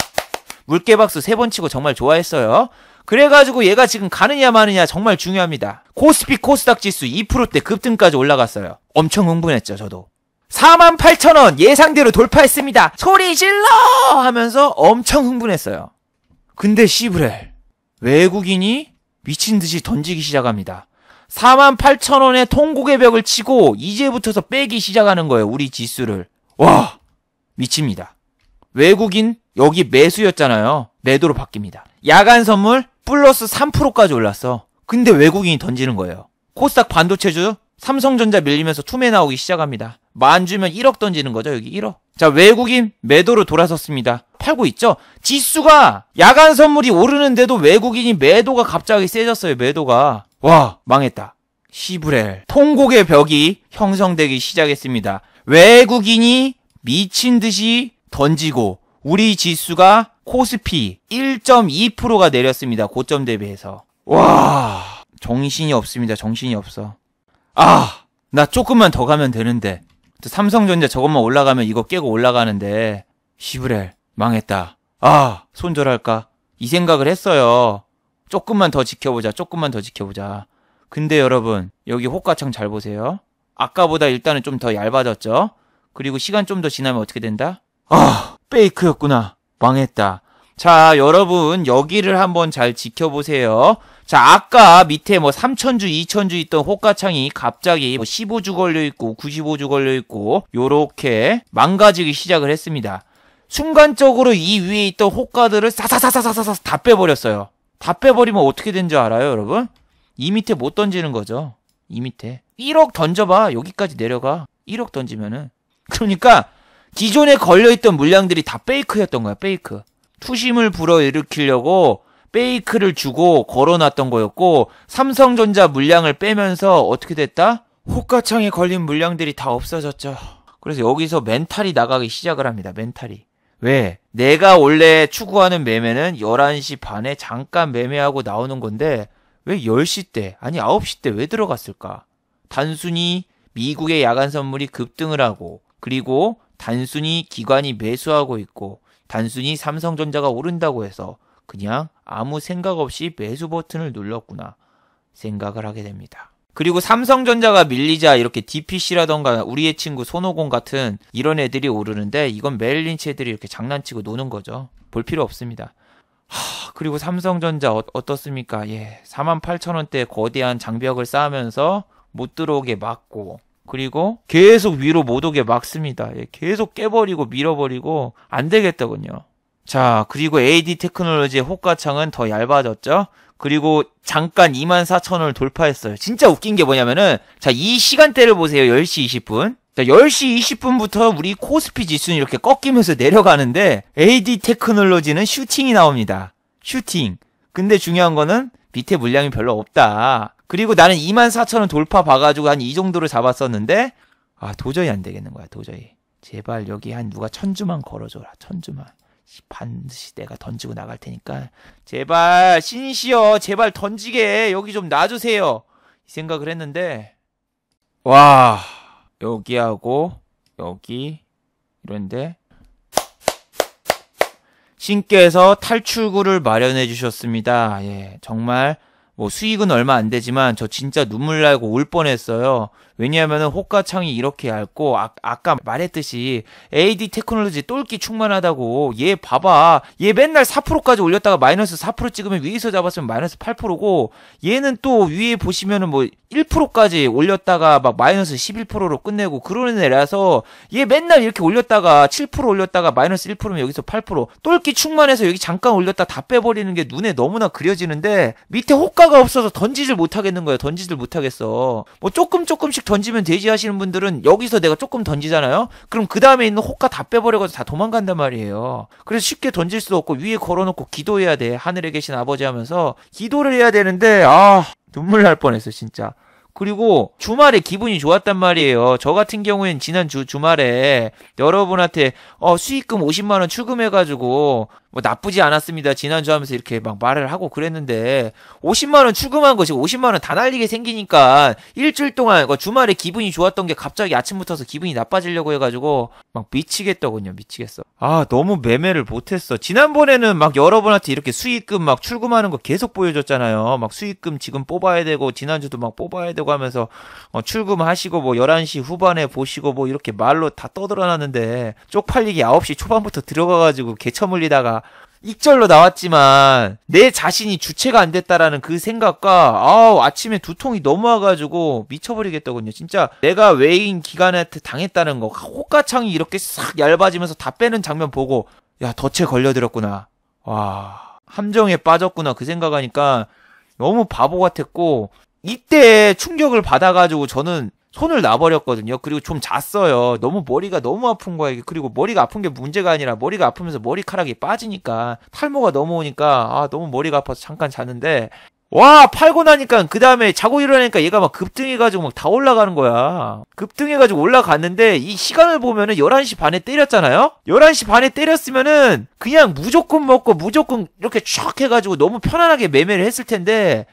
물개박수 3번 치고 정말 좋아했어요. 그래가지고 얘가 지금 가느냐 마느냐 정말 중요합니다. 코스피 코스닥 지수 2%대 급등까지 올라갔어요. 엄청 흥분했죠 저도. 48,000원 예상대로 돌파했습니다. 소리 질러 하면서 엄청 흥분했어요. 근데 씨브렐 외국인이 미친듯이 던지기 시작합니다. 48,000원의 통곡의 벽을 치고 이제부터서 빼기 시작하는 거예요. 우리 지수를. 와 미칩니다. 외국인 여기 매수였잖아요. 매도로 바뀝니다. 야간 선물 플러스 3%까지 올랐어. 근데 외국인이 던지는 거예요. 코스닥 반도체주 삼성전자 밀리면서 투매 나오기 시작합니다. 만 주면 1억 던지는 거죠. 여기 1억. 자, 외국인 매도로 돌아섰습니다. 팔고 있죠. 지수가 야간 선물이 오르는데도 외국인이 매도가 갑자기 세졌어요. 매도가. 와 망했다. 시브렐 통곡의 벽이 형성되기 시작했습니다. 외국인이 미친듯이 던지고 우리 지수가 코스피 1.2%가 내렸습니다. 고점 대비해서. 와 정신이 없습니다. 정신이 없어. 나 조금만 더 가면 되는데 삼성전자 저것만 올라가면 이거 깨고 올라가는데 시브렐 망했다. 손절할까? 이 생각을 했어요. 조금만 더 지켜보자. 조금만 더 지켜보자. 근데 여러분 여기 호가창 잘 보세요. 아까보다 일단은 좀 더 얇아졌죠. 그리고 시간 좀 더 지나면 어떻게 된다? 페이크였구나. 망했다. 자, 여러분 여기를 한번 잘 지켜보세요. 자, 아까 밑에 뭐 3,000주, 2,000주 있던 호가창이 갑자기 뭐 15주 걸려있고 95주 걸려있고 요렇게 망가지기 시작을 했습니다. 순간적으로 이 위에 있던 호가들을 사사사사사사 다 빼버렸어요. 다 빼버리면 어떻게 된 줄 알아요, 여러분? 이 밑에 못 던지는 거죠. 이 밑에 1억 던져봐. 여기까지 내려가. 1억 던지면은. 그러니까 기존에 걸려있던 물량들이 다 페이크였던 거야. 페이크. 투심을 불어일으키려고 페이크를 주고 걸어놨던 거였고, 삼성전자 물량을 빼면서 어떻게 됐다? 호가창에 걸린 물량들이 다 없어졌죠. 그래서 여기서 멘탈이 나가기 시작을 합니다. 멘탈이. 왜? 내가 원래 추구하는 매매는 11시 반에 잠깐 매매하고 나오는 건데 왜 10시 때, 아니 9시 때 왜 들어갔을까? 단순히 미국의 야간 선물이 급등을 하고, 그리고 단순히 기관이 매수하고 있고, 단순히 삼성전자가 오른다고 해서 그냥 아무 생각 없이 매수 버튼을 눌렀구나 생각을 하게 됩니다. 그리고 삼성전자가 밀리자 이렇게 DPC라던가 우리의 친구 손오공 같은 이런 애들이 오르는데, 이건 메릴린치 애들이 이렇게 장난치고 노는 거죠. 볼 필요 없습니다. 그리고 삼성전자 어떻습니까? 예, 48,000원대 거대한 장벽을 쌓으면서 못 들어오게 막고, 그리고 계속 위로 못 오게 막습니다. 예, 계속 깨버리고 밀어버리고 안 되겠더군요. 자, 그리고 AD 테크놀로지의 호가창은 더 얇아졌죠. 그리고 잠깐 24,000원을 돌파했어요. 진짜 웃긴 게 뭐냐면은, 자, 이 시간대를 보세요. 10시 20분. 자, 10시 20분부터 우리 코스피 지수는 이렇게 꺾이면서 내려가는데 AD 테크놀로지는 슈팅이 나옵니다. 슈팅. 근데 중요한 거는 밑에 물량이 별로 없다. 그리고 나는 24,000원 돌파 봐가지고 한 이 정도를 잡았었는데, 도저히 안 되겠는 거야. 도저히. 제발 여기 한 누가 1,000주만 걸어줘라. 1,000주만. 반드시 내가 던지고 나갈 테니까 제발 신이시여 제발 던지게 여기 좀 놔주세요, 이 생각을 했는데, 와, 여기하고 여기 이런데 신께서 탈출구를 마련해 주셨습니다. 예, 정말 뭐 수익은 얼마 안 되지만 저 진짜 눈물 나고 울 뻔했어요. 왜냐하면은 호가창이 이렇게 얇고, 아까 말했듯이 AD 테크놀로지 똘끼 충만하다고. 얘 봐봐. 얘 맨날 4%까지 올렸다가 마이너스 4% 찍으면 위에서 잡았으면 마이너스 8%고, 얘는 또 위에 보시면은 뭐 1%까지 올렸다가 막 마이너스 11%로 끝내고 그러는 애라서, 얘 맨날 이렇게 올렸다가 7% 올렸다가 마이너스 1%면 여기서 8%. 똘끼 충만해서 여기 잠깐 올렸다 다 빼버리는 게 눈에 너무나 그려지는데, 밑에 호가가 없어서 던지질 못하겠는 거예요. 던지질 못하겠어. 뭐 조금씩 던지면 되지 하시는 분들은 여기서 내가 조금 던지잖아요? 그럼 그 다음에 있는 호가 다 빼버려가지고 다 도망간단 말이에요. 그래서 쉽게 던질 수도 없고 위에 걸어놓고 기도해야 돼. 하늘에 계신 아버지 하면서 기도를 해야 되는데, 눈물 날 뻔했어 진짜. 그리고 주말에 기분이 좋았단 말이에요. 저 같은 경우엔 지난 주말에 여러분한테 수익금 50만원 출금해가지고 뭐 나쁘지 않았습니다 지난주 하면서 이렇게 막 말을 하고 그랬는데, 50만원 출금한 것이 50만원 다 날리게 생기니까 일주일 동안 주말에 기분이 좋았던 게 갑자기 아침부터서 기분이 나빠지려고 해가지고 막 미치겠더군요. 미치겠어. 너무 매매를 못했어. 지난번에는 막 여러분한테 이렇게 수익금 막 출금하는 거 계속 보여줬잖아요. 막 수익금 지금 뽑아야 되고 지난주도 막 뽑아야 되고 하면서 출금하시고 뭐 11시 후반에 보시고 뭐 이렇게 말로 다 떠들어놨는데, 쪽팔리게 9시 초반부터 들어가가지고 개처물리다가 익절로 나왔지만 내 자신이 주체가 안 됐다라는 그 생각과 아침에 두통이 넘어와가지고 미쳐버리겠더군요. 진짜 내가 외인 기관한테 당했다는 거, 호가창이 이렇게 싹 얇아지면서 다 빼는 장면 보고, 야, 덫에 걸려들었구나, 와, 함정에 빠졌구나, 그 생각하니까 너무 바보 같았고, 이때 충격을 받아가지고 저는 손을 놔버렸거든요. 그리고 좀 잤어요. 너무 머리가 너무 아픈 거야. 그리고 머리가 아픈 게 문제가 아니라 머리가 아프면서 머리카락이 빠지니까, 탈모가 넘어오니까 너무 머리가 아파서 잠깐 잤는데, 와, 팔고 나니까 그 다음에 자고 일어나니까 얘가 막 급등해가지고 막 다 올라가는 거야. 급등해가지고 올라갔는데 이 시간을 보면은 11시 반에 때렸잖아요? 11시 반에 때렸으면은 그냥 무조건 먹고 무조건 이렇게 촥 해가지고 너무 편안하게 매매를 했을 텐데,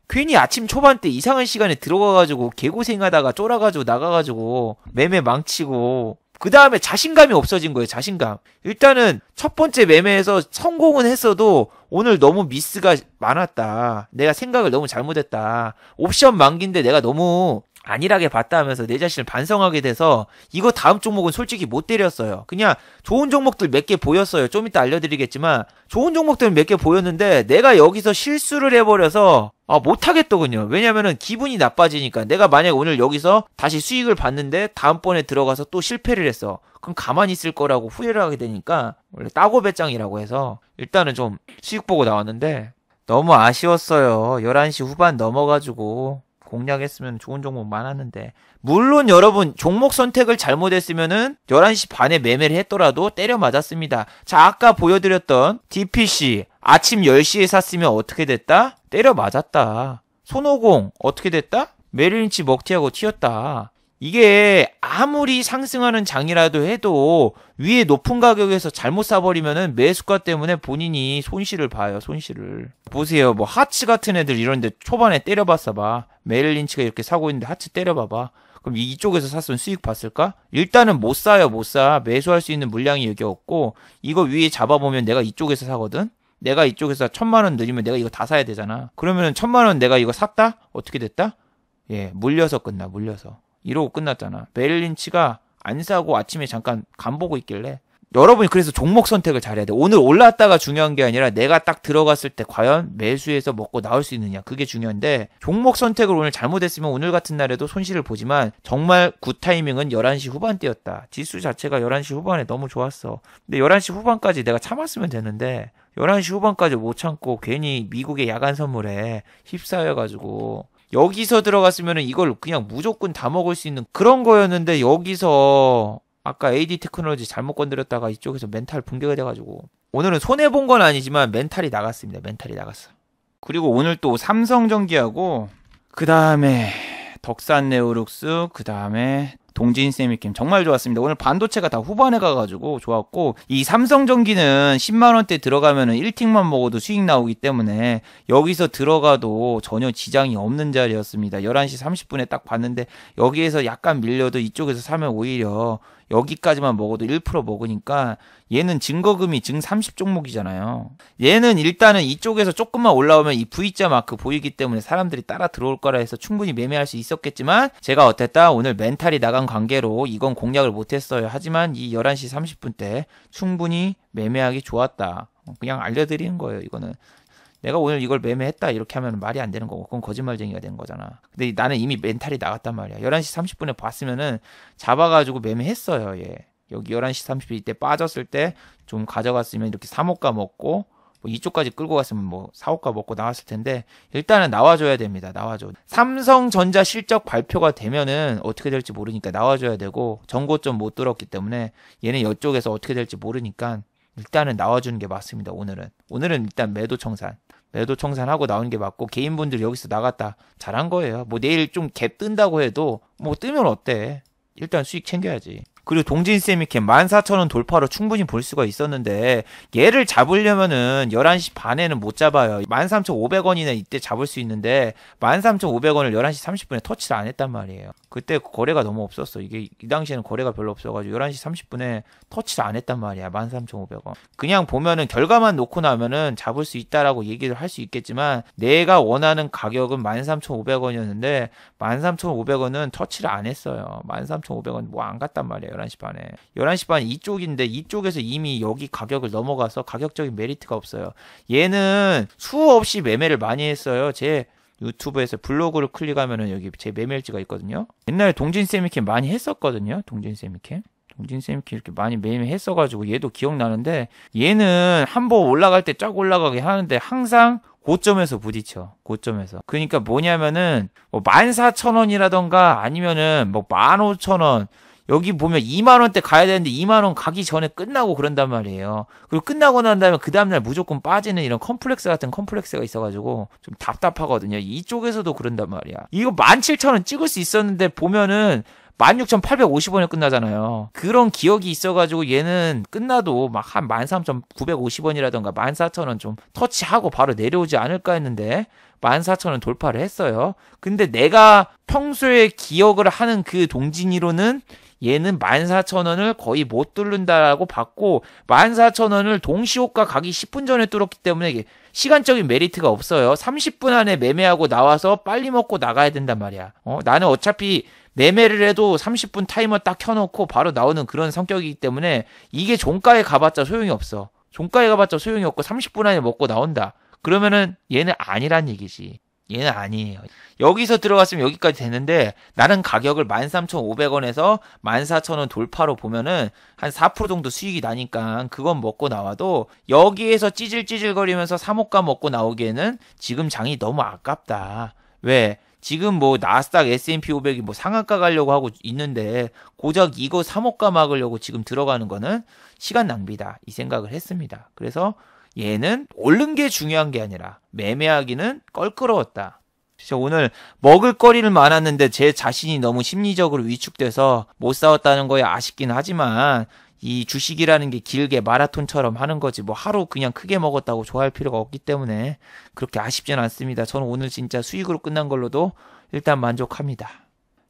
괜히 아침 초반 때 이상한 시간에 들어가가지고 개고생하다가 쫄아가지고 나가가지고 매매 망치고, 그 다음에 자신감이 없어진 거예요. 자신감. 일단은 첫 번째 매매에서 성공은 했어도 오늘 너무 미스가 많았다. 내가 생각을 너무 잘못했다. 옵션 만기인데 내가 너무 안일하게 봤다 하면서 내 자신을 반성하게 돼서 이거 다음 종목은 솔직히 못 때렸어요. 그냥 좋은 종목들 몇 개 보였어요. 좀 이따 알려드리겠지만 좋은 종목들 몇 개 보였는데 내가 여기서 실수를 해버려서 못하겠더군요. 왜냐면은 기분이 나빠지니까. 내가 만약에 오늘 여기서 다시 수익을 봤는데 다음번에 들어가서 또 실패를 했어. 그럼 가만히 있을 거라고 후회를 하게 되니까 원래 따고 배짱이라고 해서 일단은 좀 수익 보고 나왔는데 너무 아쉬웠어요. 11시 후반 넘어가지고 공략했으면 좋은 종목 많았는데. 물론 여러분 종목 선택을 잘못했으면은 11시 반에 매매를 했더라도 때려 맞았습니다. 자, 아까 보여드렸던 DPC 아침 10시에 샀으면 어떻게 됐다? 때려 맞았다. 손오공 어떻게 됐다? 메릴린치 먹튀하고 튀었다. 이게 아무리 상승하는 장이라도 해도 위에 높은 가격에서 잘못 사버리면은 매수가 때문에 본인이 손실을 봐요. 손실을. 보세요. 뭐 하츠 같은 애들 이런데 초반에 때려봤어 봐. 메릴린치가 이렇게 사고 있는데 하츠 때려봐봐. 그럼 이쪽에서 샀으면 수익 봤을까? 일단은 못 사요. 못 사. 매수할 수 있는 물량이 여기 없고 이거 위에 잡아보면 내가 이쪽에서 사거든? 내가 이쪽에서 1000만원 늘리면 내가 이거 다 사야 되잖아. 그러면은 1000만원 내가 이거 샀다? 어떻게 됐다? 예, 물려서 끝나. 물려서. 이러고 끝났잖아. 메릴린치가 안 사고 아침에 잠깐 간 보고 있길래. 여러분이 그래서 종목 선택을 잘해야 돼. 오늘 올랐다가 중요한 게 아니라 내가 딱 들어갔을 때 과연 매수해서 먹고 나올 수 있느냐. 그게 중요한데 종목 선택을 오늘 잘못했으면 오늘 같은 날에도 손실을 보지만 정말 굿 타이밍은 11시 후반대였다. 지수 자체가 11시 후반에 너무 좋았어. 근데 11시 후반까지 내가 참았으면 되는데 11시 후반까지 못 참고 괜히 미국의 야간 선물에 휩싸여가지고 여기서 들어갔으면 이걸 그냥 무조건 다 먹을 수 있는 그런 거였는데 여기서 아까 AD 테크놀로지 잘못 건드렸다가 이쪽에서 멘탈 붕괴가 돼가지고 오늘은 손해본 건 아니지만 멘탈이 나갔습니다. 멘탈이 나갔어. 그리고 오늘 또 삼성전기하고 그 다음에 덕산네오룩스 그 다음에 동진세미캠 정말 좋았습니다. 오늘 반도체가 다 후반에 가가지고 좋았고 이 삼성전기는 10만원대 들어가면은 1틱만 먹어도 수익 나오기 때문에 여기서 들어가도 전혀 지장이 없는 자리였습니다. 11시 30분에 딱 봤는데 여기에서 약간 밀려도 이쪽에서 사면 오히려 여기까지만 먹어도 1% 먹으니까 얘는 증거금이 증 30 종목이잖아요. 얘는 일단은 이쪽에서 조금만 올라오면 이 V자 마크 보이기 때문에 사람들이 따라 들어올 거라 해서 충분히 매매할 수 있었겠지만 제가 어땠다? 오늘 멘탈이 나간 관계로 이건 공략을 못했어요. 하지만 이 11시 30분 때 충분히 매매하기 좋았다. 그냥 알려드리는 거예요. 이거는. 내가 오늘 이걸 매매했다 이렇게 하면 말이 안 되는 거고 그건 거짓말쟁이가 되는 거잖아. 근데 나는 이미 멘탈이 나갔단 말이야. 11시 30분에 봤으면은 잡아가지고 매매했어요. 얘. 여기 11시 30분 이때 빠졌을 때 좀 가져갔으면 이렇게 3호가 먹고 뭐 이쪽까지 끌고 갔으면 뭐 4호가 먹고 나왔을 텐데 일단은 나와줘야 됩니다. 나와줘. 삼성전자 실적 발표가 되면은 어떻게 될지 모르니까 나와줘야 되고 정고점 못 뚫었기 때문에 얘는 이쪽에서 어떻게 될지 모르니까 일단은 나와주는 게 맞습니다. 오늘은 일단 매도 청산하고 나오는 게 맞고 개인분들 여기서 나갔다 잘한 거예요. 뭐 내일 좀 갭 뜬다고 해도 뭐 뜨면 어때? 일단 수익 챙겨야지. 그리고 동진세미캠 14,000원 돌파로 충분히 볼 수가 있었는데 얘를 잡으려면은 11시 반에는 못 잡아요. 13,500원이나 이때 잡을 수 있는데 13,500원을 11시 30분에 터치를 안 했단 말이에요. 그때 거래가 너무 없었어. 이게 이 당시에는 거래가 별로 없어가지고 11시 30분에 터치를 안 했단 말이야. 13,500원. 그냥 보면은 결과만 놓고 나면은 잡을 수 있다라고 얘기를 할 수 있겠지만 내가 원하는 가격은 13,500원이었는데 13,500원은 터치를 안 했어요. 13,500원 뭐 안 갔단 말이에요. 11시 반에. 11시 반 이쪽인데 이쪽에서 이미 여기 가격을 넘어가서 가격적인 메리트가 없어요. 얘는 수없이 매매를 많이 했어요. 제 유튜브에서 블로그를 클릭하면은 여기 제 매매일지가 있거든요. 옛날에 동진세미캠 많이 했었거든요. 동진세미캠 이렇게 많이 매매했어가지고 얘도 기억나는데 얘는 한번 올라갈 때 쫙 올라가게 하는데 항상 고점에서 부딪혀. 고점에서. 그러니까 뭐냐면은 뭐 14,000원이라던가 아니면은 뭐 15,000원 여기 보면 2만원대 가야 되는데 2만원 가기 전에 끝나고 그런단 말이에요. 그리고 끝나고 난 다음에 그 다음날 무조건 빠지는 이런 컴플렉스 같은 컴플렉스가 있어가지고 좀 답답하거든요. 이쪽에서도 그런단 말이야. 이거 17,000원 찍을 수 있었는데 보면은 16,850원에 끝나잖아요. 그런 기억이 있어가지고 얘는 끝나도 막 한 13,950원이라던가 14,000원 좀 터치하고 바로 내려오지 않을까 했는데 14,000원 돌파를 했어요. 근데 내가 평소에 기억을 하는 그 동진이로는 얘는 14,000원을 거의 못 뚫는다라고 봤고 14,000원을 동시호가 가기 10분 전에 뚫었기 때문에 이게 시간적인 메리트가 없어요. 30분 안에 매매하고 나와서 빨리 먹고 나가야 된단 말이야. 나는 어차피 매매를 해도 30분 타이머 딱 켜놓고 바로 나오는 그런 성격이기 때문에 이게 종가에 가봤자 소용이 없어. 종가에 가봤자 소용이 없고 30분 안에 먹고 나온다. 그러면은 얘는 아니란 얘기지. 얘는 아니에요. 여기서 들어갔으면 여기까지 됐는데 나는 가격을 13,500원에서 14,000원 돌파로 보면은 한 4% 정도 수익이 나니까 그건 먹고 나와도 여기에서 찌질찌질거리면서 3호가 먹고 나오기에는 지금 장이 너무 아깝다. 왜? 지금 뭐 나스닥 S&P 500이 뭐 상한가 가려고 하고 있는데 고작 이거 3호가 막으려고 지금 들어가는 거는 시간 낭비다. 이 생각을 했습니다. 그래서 얘는 오른 게 중요한 게 아니라 매매하기는 껄끄러웠다. 그래서 오늘 먹을 거리는 많았는데 제 자신이 너무 심리적으로 위축돼서 못 싸웠다는 거에 아쉽긴 하지만 이 주식이라는 게 길게 마라톤처럼 하는 거지 뭐 하루 그냥 크게 먹었다고 좋아할 필요가 없기 때문에 그렇게 아쉽진 않습니다. 저는 오늘 진짜 수익으로 끝난 걸로도 일단 만족합니다.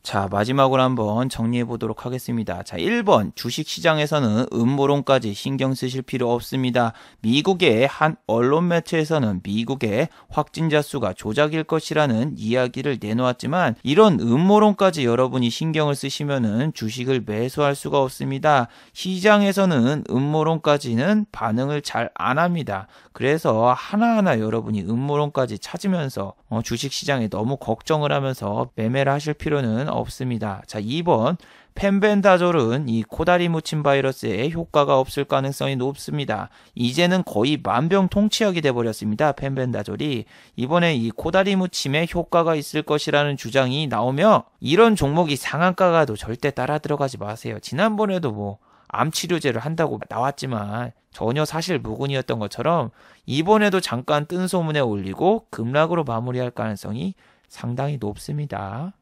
자, 마지막으로 한번 정리해 보도록 하겠습니다. 자, 1번 주식시장에서는 음모론까지 신경 쓰실 필요 없습니다. 미국의 한 언론 매체에서는 미국의 확진자 수가 조작일 것이라는 이야기를 내놓았지만 이런 음모론까지 여러분이 신경을 쓰시면은 주식을 매수할 수가 없습니다. 시장에서는 음모론까지는 반응을 잘 안 합니다. 그래서 하나하나 여러분이 음모론까지 찾으면서 주식시장에 너무 걱정을 하면서 매매를 하실 필요는 없습니다. 자, 2번 펜벤다졸은 이 코다리 묻힌 바이러스에 효과가 없을 가능성이 높습니다. 이제는 거의 만병통치약이 돼버렸습니다. 펜벤다졸이. 이번에 이 코다리 묻힘에 효과가 있을 것이라는 주장이 나오며 이런 종목이 상한가 가도 절대 따라 들어가지 마세요. 지난번에도 뭐 암치료제를 한다고 나왔지만 전혀 사실 무근이었던 것처럼 이번에도 잠깐 뜬 소문에 올리고 급락으로 마무리할 가능성이 상당히 높습니다.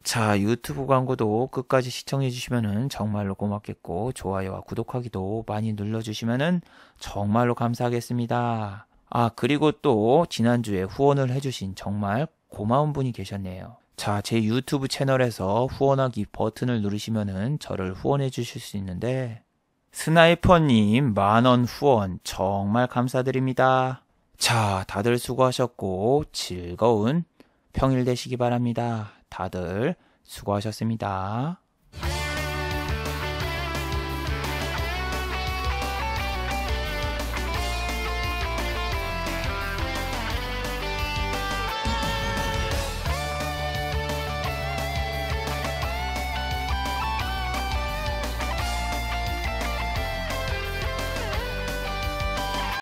자, 유튜브 광고도 끝까지 시청해 주시면 정말로 고맙겠고 좋아요와 구독하기도 많이 눌러주시면 정말로 감사하겠습니다. 아, 그리고 또 지난주에 후원을 해주신 정말 고마운 분이 계셨네요. 자, 제 유튜브 채널에서 후원하기 버튼을 누르시면 저를 후원해 주실 수 있는데 스나이퍼님 10,000원 후원 정말 감사드립니다. 자, 다들 수고하셨고 즐거운 평일 되시기 바랍니다. 다들 수고하셨습니다.